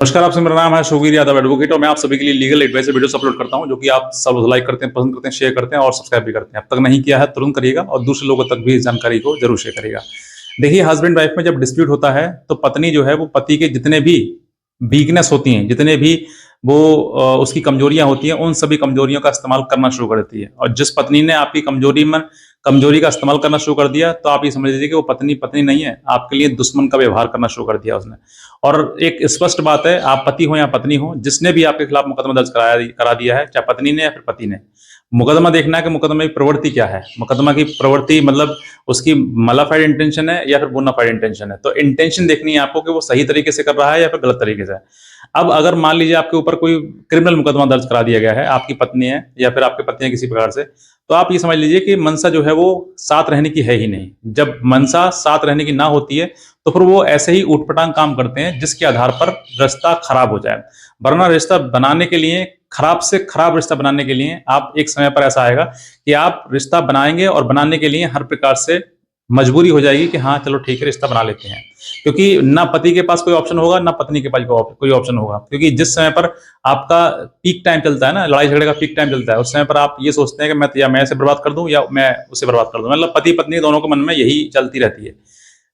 नमस्कार, आपसे मेरा नाम है शोगिर यादव एडवोकेट और मैं आप सभी के लिए लीगल एडवाइस वीडियोस अपलोड करता हूं जो कि आप सब लाइक करते हैं, पसंद करते हैं, शेयर करते हैं और सब्सक्राइब भी करते हैं। अब तक नहीं किया है तुरंत करिएगा और दूसरे लोगों तक भी इस जानकारी को जरूर शेयर करिएगा। देखिए, हस्बैंड वाइफ में जब डिस्प्यूट होता है तो पत्नी जो है वो पति के जितने भी वीकनेस होती हैं, जितने भी वो उसकी कमजोरियां होती हैं, उन सभी कमजोरियों का इस्तेमाल करना शुरू कर देती है। और जिस पत्नी ने आपकी कमजोरी का इस्तेमाल करना शुरू कर दिया, तो आप ये समझ लीजिए कि वो पत्नी पत्नी नहीं है, आपके लिए दुश्मन का व्यवहार करना शुरू कर दिया उसने। और एक स्पष्ट बात है, आप पति हो या पत्नी हो, जिसने भी आपके खिलाफ मुकदमा दर्ज करा दिया है, चाहे पत्नी ने या फिर पति ने, मुकदमा देखना है कि मुकदमे की प्रवृत्ति क्या है। मुकदमा की प्रवृत्ति मतलब उसकी मलाफाइड इंटेंशन है या फिर बोनाफाइड इंटेंशन है। तो इंटेंशन देखनी है आपको कि वो सही तरीके से कर रहा है या फिर गलत तरीके से। अब अगर मान लीजिए आपके ऊपर कोई क्रिमिनल मुकदमा दर्ज करा दिया गया है, आपकी पत्नी है या फिर आपके पति है किसी प्रकार से, तो आप ये समझ लीजिए कि मनसा जो है वो साथ रहने की है ही नहीं। जब मनसा साथ रहने की ना होती है तो फिर वो ऐसे ही ऊटपटांग काम करते हैं जिसके आधार पर रिश्ता खराब हो जाए। वरना रिश्ता बनाने के लिए, खराब से खराब रिश्ता बनाने के लिए, आप एक समय पर ऐसा आएगा कि आप रिश्ता बनाएंगे और बनाने के लिए हर प्रकार से मजबूरी हो जाएगी कि हाँ चलो ठीक है, रिश्ता बना लेते हैं। क्योंकि ना पति के पास कोई ऑप्शन होगा, ना पत्नी के पास कोई ऑप्शन होगा। क्योंकि जिस समय पर आपका पीक टाइम चलता है ना, लड़ाई झगड़े का पीक टाइम चलता है, उस समय पर आप ये सोचते हैं कि मैं इसे बर्बाद कर दूं या मैं उसे बर्बाद कर दूं। मतलब पति पत्नी दोनों के मन में यही चलती रहती है।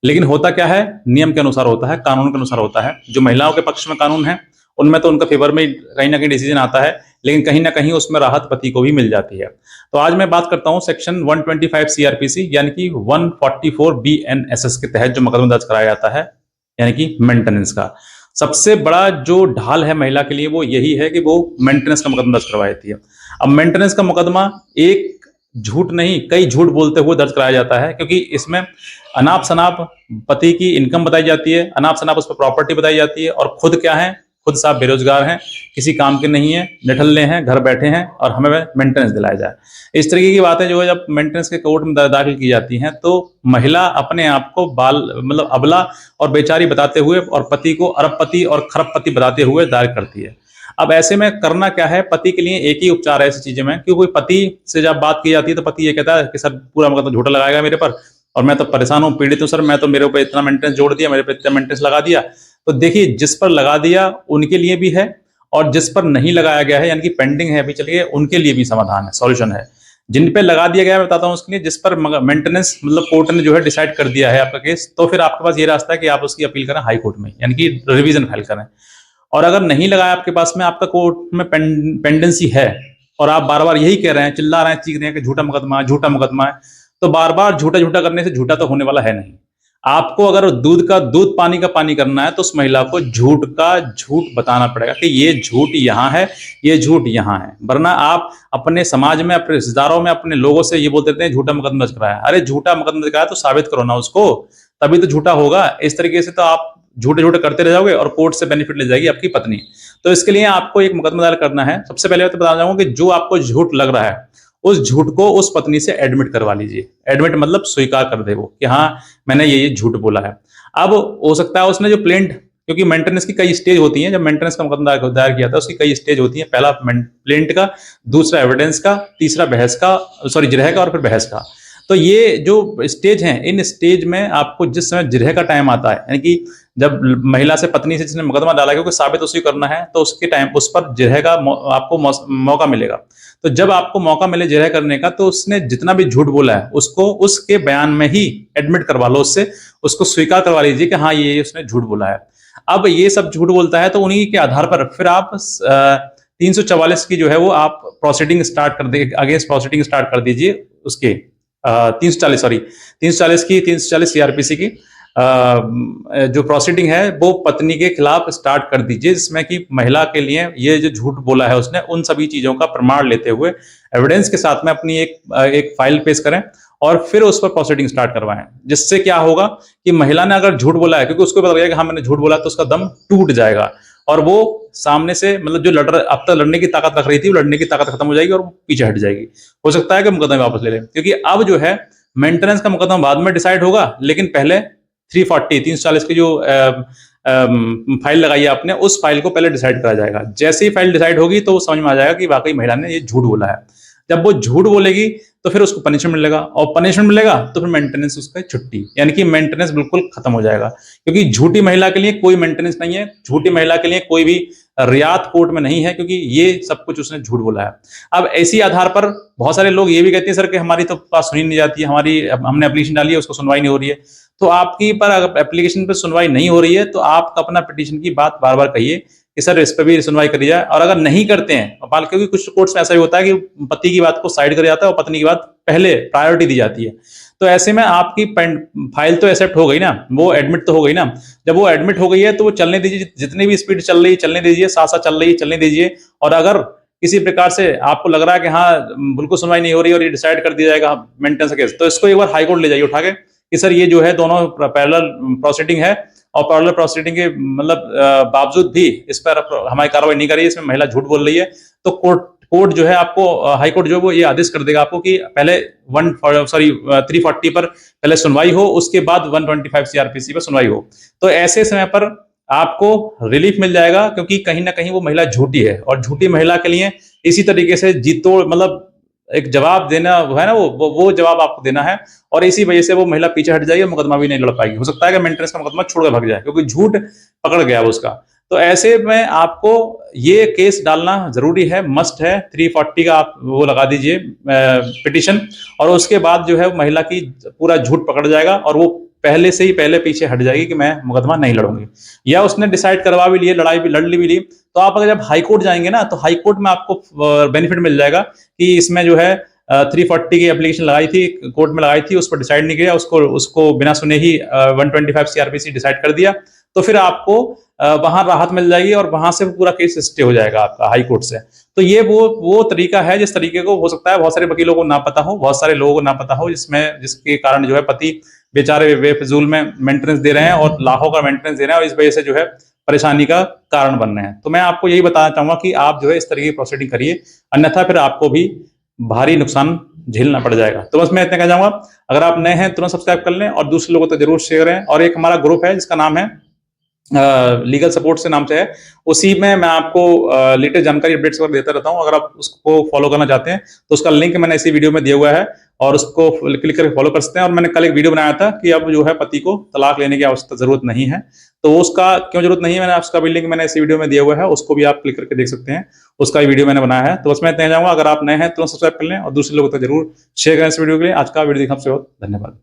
लेकिन होता क्या है, नियम के अनुसार होता है, कानून के अनुसार होता है। जो महिलाओं के पक्ष में कानून है उनमें तो उनका फेवर में कहीं ना कहीं डिसीजन आता है, लेकिन कहीं ना कहीं उसमें राहत पति को भी मिल जाती है। तो आज मैं बात करता हूं सेक्शन 125 सीआरपीसी यानी कि 144 बीएनएसएस के तहत जो मुकदमा दर्ज कराया जाता है, यानी कि मेंटेनेंस का। सबसे बड़ा जो ढाल है महिला के लिए वो यही है कि वो मेंटेनेंस का मुकदमा दर्ज करवा देती है। अब मेंटेनेंस का मुकदमा एक झूठ नहीं, कई झूठ बोलते हुए दर्ज कराया जाता है, क्योंकि इसमें अनाप शनाप पति की इनकम बताई जाती है, अनाप शनाप उस पर प्रॉपर्टी बताई जाती है, और खुद क्या है, खुद साहब बेरोजगार हैं, किसी काम के नहीं है, निठल्ले हैं, घर बैठे हैं और हमें मेंटेनेंस दिलाया जाए। इस तरीके की बातें जो है जब मेंटेनेंस के कोर्ट में दाखिल की जाती हैं तो महिला अपने आप को बाल मतलब अबला और बेचारी बताते हुए और पति को अरबपति और खरबपति बताते हुए दायर करती है। अब ऐसे में करना क्या है, पति के लिए एक ही उपचार है ऐसी चीजें में, क्योंकि पति से जब बात की जाती है तो पति ये कहता है कि सर पूरा मुकदमा झूठा लगाएगा मेरे पर, और मैं तो परेशान हूँ, पीड़ित हूँ सर, मैं तो मेरे ऊपर इतना मेंटेनेंस जोड़ दिया, मेरे पे इतना मेंटेनेंस लगा दिया। तो देखिए, जिस पर लगा दिया उनके लिए भी है, और जिस पर नहीं लगाया गया है यानी कि पेंडिंग है अभी चलिए, उनके लिए भी समाधान है, सॉल्यूशन है। जिन पे लगा दिया गया है बताता हूं उसके लिए, जिस पर मेंटेनेंस मतलब कोर्ट ने जो है डिसाइड कर दिया है आपका केस, तो फिर आपके पास ये रास्ता है कि आप उसकी अपील करें हाई कोर्ट में, यानी कि रिवीजन फाइल करें। और अगर नहीं लगाया आपके पास में, आपका कोर्ट में पेंडेंसी है और आप बार बार यही कह रहे हैं, चिल्ला रहे हैं, चीख रहे हैं कि झूठा मुकदमा है, झूठा मुकदमा है, तो बार बार झूठा झूठा करने से झूठा तो होने वाला है नहीं। आपको अगर दूध का दूध, पानी का पानी करना है, तो उस महिला को झूठ का झूठ बताना पड़ेगा कि ये झूठ यहाँ है, ये झूठ यहाँ है। वरना आप अपने समाज में, अपने रिश्तेदारों में, अपने लोगों से ये बोल देते हैं झूठा मुकदमा दर्ज कराया। अरे झूठा मुकदमा दर्ज कराया तो साबित करो ना उसको, तभी तो झूठा होगा। इस तरीके से तो आप झूठे झूठे करते रह जाओगे और कोर्ट से बेनिफिट ले जाएगी आपकी पत्नी। तो इसके लिए आपको एक मुकदमा दायर करना है। सबसे पहले तो बताना चाहूंगा कि जो आपको झूठ लग रहा है उस झूठ को उस पत्नी से एडमिट करवा लीजिए। एडमिट मतलब स्वीकार कर दे वो कि हाँ मैंने ये झूठ बोला है। अब हो सकता है उसने जो प्लेंट, क्योंकि मेंटेनेंस की कई स्टेज होती हैं, जब मेंटेनेंस का मुकदमा दायर किया था उसकी कई स्टेज होती हैं। पहला प्लेंट का, दूसरा एविडेंस का, तीसरा बहस का, सॉरी जिरह का, और फिर बहस का। तो ये जो स्टेज हैं, इन स्टेज में आपको जिस समय जिरह का टाइम आता है, यानी कि जब महिला से, पत्नी से जिसने मुकदमा डाला, क्योंकि साबित उसी करना है, तो उसके टाइम उस पर जिरह का आपको मौका मिलेगा। तो जब आपको मौका मिले जिरह करने का, तो उसने जितना भी झूठ बोला है उसको उसके बयान में ही एडमिट करवा लो, उससे उसको स्वीकार करवा लीजिए कि हाँ ये उसने झूठ बोला है। अब ये सब झूठ बोलता है तो उन्हीं के आधार पर फिर आप 344 की जो है वो आप प्रोसीडिंग स्टार्ट कर दे, अगेंस्ट प्रोसीडिंग स्टार्ट कर दीजिए उसके 340 सीआरपीसी की जो प्रोसीडिंग है वो पत्नी के खिलाफ स्टार्ट कर दीजिए, जिसमें कि महिला के लिए ये जो झूठ बोला है उसने, उन सभी चीजों का प्रमाण लेते हुए एविडेंस के साथ में अपनी एक फाइल पेश करें और फिर उस पर प्रोसीडिंग स्टार्ट करवाएं। जिससे क्या होगा कि महिला ने अगर झूठ बोला है, क्योंकि उसको पता लगेगा कि हाँ मैंने झूठ बोला, तो उसका दम टूट जाएगा और वो सामने से, मतलब जो अब तक लड़ने की ताकत रख रही थी, वो लड़ने की ताकत खत्म हो जाएगी और पीछे हट जाएगी। हो सकता है कि मुकदमा वापस ले लें, क्योंकि अब जो है मेंटेनेंस का मुकदमा बाद में डिसाइड होगा, लेकिन पहले 340 की जो फाइल लगाई है आपने, उस फाइल को पहले डिसाइड करा जाएगा। जैसे ही फाइल डिसाइड होगी तो वो समझ में आ जाएगा कि वाकई महिला ने ये झूठ बोला है। जब वो झूठ बोलेगी तो फिर उसको पनिशमेंट मिलेगा, और पनिशमेंट मिलेगा तो फिर मेंटेनेंस उसका छुट्टी, यानी कि मेंटेनेंस बिल्कुल खत्म हो जाएगा। क्योंकि झूठी महिला के लिए कोई मेंटेनेंस नहीं है, झूठी महिला के लिए कोई भी रियायत कोर्ट में नहीं है, क्योंकि ये सब कुछ उसने झूठ बोला है। अब ऐसी आधार पर बहुत सारे लोग ये भी कहते हैं सर कि हमारी तो बात सुनी नहीं जाती है, हमारी हमने एप्लीकेशन डाली है उसको सुनवाई नहीं हो रही है। तो आपकी पर अगर एप्लीकेशन पर सुनवाई नहीं हो रही है तो आप अपना पिटीशन की बात बार बार कहिए कि सर इस पर भी सुनवाई करी जाए। और अगर नहीं करते हैं, क्योंकि कुछ कोर्ट्स में ऐसा भी होता है कि पति की बात को साइड कर जाता है और पत्नी की बात पहले प्रायोरिटी दी जाती है। तो ऐसे में आपकी फाइल तो एक्सेप्ट हो गई ना, वो एडमिट तो हो गई ना। जब वो एडमिट हो गई है तो वो चलने दीजिए, जितनी भी स्पीड चल रही है चलने दीजिए, साथ साथ चल रही है चलने दीजिए। और अगर किसी प्रकार से आपको लग रहा है कि हाँ बिल्कुल सुनवाई नहीं हो रही और ये डिसाइड कर दिया जाएगा मेंटेनेंस केस, तो इसको एक बार हाईकोर्ट ले जाइए उठा के कि सर ये जो है दोनों पैरेलल प्रोसीडिंग है, और पैरेलल प्रोसीडिंग के मतलब बावजूद भी इस पर हमारी कार्रवाई नहीं करी, इसमें महिला झूठ बोल रही है। तो कोर्ट जो है आपको, हाई कोर्ट जो है वो ये आदेश कर देगा आपको कि पहले 340 पर पहले सुनवाई हो, उसके बाद 125 सीआरपीसी पर सुनवाई हो। तो ऐसे समय पर आपको रिलीफ मिल जाएगा, क्योंकि कहीं ना कहीं वो महिला झूठी है, और झूठी महिला के लिए इसी तरीके से जीतो मतलब एक जवाब देना है ना, वो जवाब आपको देना है। और इसी वजह से वो महिला पीछे हट जाएगी, मुकदमा भी नहीं लड़ पाएगी। हो सकता है कि मेंटेनेंस का मुकदमा छोड़ के भाग जाए, क्योंकि झूठ पकड़ गया उसका। तो ऐसे में आपको ये केस डालना जरूरी है, मस्ट है। 340 का आप वो लगा दीजिए पिटीशन, और उसके बाद जो है महिला की पूरा झूठ पकड़ जाएगा, और वो पहले से ही पहले पीछे हट जाएगी कि मैं मुकदमा नहीं लड़ूंगी। या उसने डिसाइड करवा भी लिए, लड़ाई भी लड़ ली, तो आप अगर जब हाईकोर्ट जाएंगे ना, तो हाईकोर्ट में आपको बेनिफिट मिल जाएगा कि इसमें जो है 340 की एप्लीकेशन लगाई थी, कोर्ट में लगाई थी, उस पर डिसाइड नहीं किया, उसको बिना सुने ही 125 सीआरपीसी डिसाइड कर दिया। तो फिर आपको वहां राहत मिल जाएगी, और वहां से पूरा केस स्टे हो जाएगा आपका हाई कोर्ट से। तो ये वो तरीका है, जिस तरीके को हो सकता है बहुत सारे वकीलों को ना पता हो, बहुत सारे लोगों को ना पता हो, जिसके कारण जो है पति बेचारे बेफिजूल में मेंटेनेंस दे रहे हैं और लाखों का मेंटेनेंस दे रहे हैं, और इस वजह से जो है परेशानी का कारण बन रहे हैं। तो मैं आपको यही बताना चाहूंगा कि आप जो है इस तरीके की प्रोसीडिंग करिए, अन्यथा फिर आपको भी भारी नुकसान झेलना पड़ जाएगा। तो बस मैं इतना कहना चाहूंगा, अगर आप नए हैं तुरंत सब्सक्राइब कर लें, और दूसरे लोगों तक जरूर शेयर करें। और एक हमारा ग्रुप है जिसका नाम है लीगल सपोर्ट से नाम से है, उसी में मैं आपको लेटेस्ट जानकारी अपडेट्स वगैरह देता रहता हूं। अगर आप उसको फॉलो करना चाहते हैं तो उसका लिंक मैंने इसी वीडियो में दिया हुआ है, और उसको क्लिक करके फॉलो कर सकते हैं। और मैंने कल एक वीडियो बनाया था कि अब जो है पति को तलाक लेने की आवश्यकता जरूरत नहीं है, तो उसका क्यों जरूरत नहीं है, मैंने उसका भी लिंक मैंने इसी वीडियो में दिया हुआ है, उसको भी आप क्लिक करके देख सकते हैं, उसका भी वीडियो मैंने बनाया है। तो बस मैं इतना चाहूंगा, अगर आप नए हैं तो सब्सक्राइब कर लें, और दूसरे लोगों तक जरूर शेयर करें इस वीडियो के लिए। आज का वीडियो देखने से बहुत धन्यवाद।